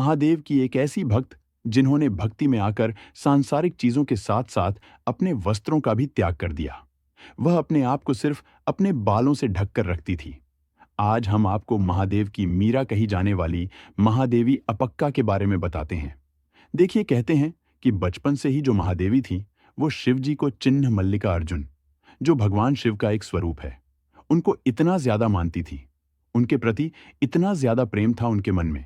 महादेव की एक ऐसी भक्त जिन्होंने भक्ति में आकर सांसारिक चीजों के साथ साथ अपने वस्त्रों का भी त्याग कर दिया। वह अपने आप को सिर्फ अपने बालों से ढक कर रखती थी। आज हम आपको महादेव की मीरा कही जाने वाली महादेवी अपक्का के बारे में बताते हैं। देखिए, कहते हैं कि बचपन से ही जो महादेवी थी, वो शिव जी को चिन्ह मल्लिका अर्जुन, जो भगवान शिव का एक स्वरूप है, उनको इतना ज्यादा मानती थी। उनके प्रति इतना ज्यादा प्रेम था उनके मन में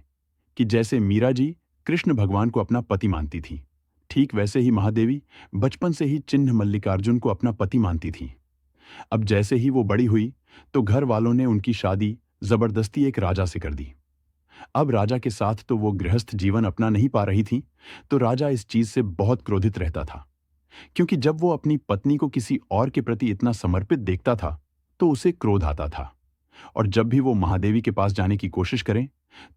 कि जैसे मीरा जी कृष्ण भगवान को अपना पति मानती थी, ठीक वैसे ही महादेवी बचपन से ही चिन्ह मल्लिकार्जुन को अपना पति मानती थी। अब जैसे ही वो बड़ी हुई तो घर वालों ने उनकी शादी जबरदस्ती एक राजा से कर दी। अब राजा के साथ तो वो गृहस्थ जीवन अपना नहीं पा रही थी, तो राजा इस चीज से बहुत क्रोधित रहता था, क्योंकि जब वो अपनी पत्नी को किसी और के प्रति इतना समर्पित देखता था तो उसे क्रोध आता था। और जब भी वो महादेवी के पास जाने की कोशिश करें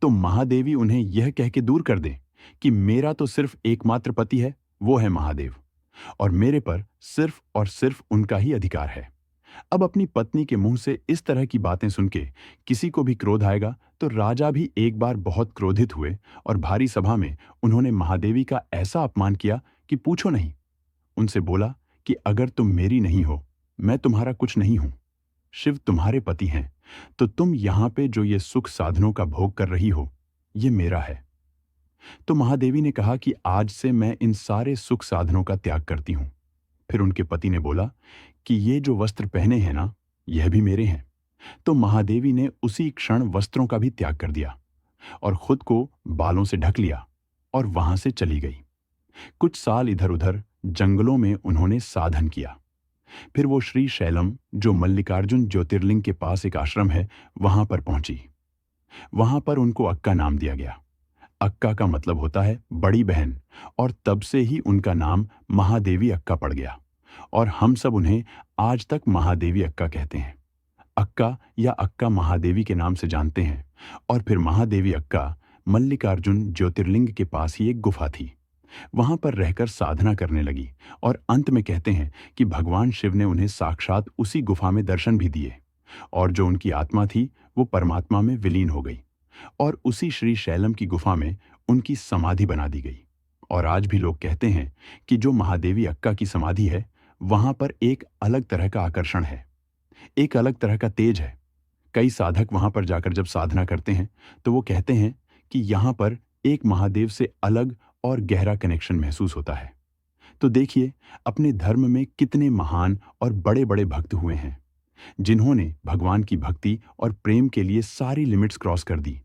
तो महादेवी उन्हें यह कह के दूर कर दे कि मेरा तो सिर्फ एकमात्र पति है, वो है महादेव, और मेरे पर सिर्फ और सिर्फ उनका ही अधिकार है। अब अपनी पत्नी के मुंह से इस तरह की बातें सुन के किसी को भी क्रोध आएगा, तो राजा भी एक बार बहुत क्रोधित हुए और भारी सभा में उन्होंने महादेवी का ऐसा अपमान किया कि पूछो नहीं। उनसे बोला कि अगर तुम मेरी नहीं हो, मैं तुम्हारा कुछ नहीं हूं। शिव तुम्हारे पति हैं, तो तुम यहां पे जो ये सुख साधनों का भोग कर रही हो, ये मेरा है। तो महादेवी ने कहा कि आज से मैं इन सारे सुख साधनों का त्याग करती हूं। फिर उनके पति ने बोला कि ये जो वस्त्र पहने हैं ना, यह भी मेरे हैं। तो महादेवी ने उसी क्षण वस्त्रों का भी त्याग कर दिया और खुद को बालों से ढक लिया और वहां से चली गई। कुछ साल इधर उधर जंगलों में उन्होंने साधन किया। फिर वो श्री शैलम, जो मल्लिकार्जुन ज्योतिर्लिंग के पास एक आश्रम है, वहां पर पहुंची। वहां पर उनको अक्का नाम दिया गया। अक्का का मतलब होता है बड़ी बहन, और तब से ही उनका नाम महादेवी अक्का पड़ गया, और हम सब उन्हें आज तक महादेवी अक्का कहते हैं। अक्का या अक्का महादेवी के नाम से जानते हैं। और फिर महादेवी अक्का मल्लिकार्जुन ज्योतिर्लिंग के पास ही एक गुफा थी, वहां पर रहकर साधना करने लगी, और अंत में कहते हैं कि भगवान शिव ने उन्हें साक्षात उसी गुफा में दर्शन भी दिए, और जो उनकी आत्मा थी वो परमात्मा में विलीन हो गई, और उसी श्री शैलम की गुफा में उनकी समाधि बना दी गई। और आज भी लोग कहते हैं कि जो महादेवी अक्का की समाधि है, वहां पर एक अलग तरह का आकर्षण है, एक अलग तरह का तेज है। कई साधक वहां पर जाकर जब साधना करते हैं तो वो कहते हैं कि यहां पर एक महादेव से अलग और गहरा कनेक्शन महसूस होता है। तो देखिए, अपने धर्म में कितने महान और बड़े बड़े भक्त हुए हैं, जिन्होंने भगवान की भक्ति और प्रेम के लिए सारी लिमिट्स क्रॉस कर दी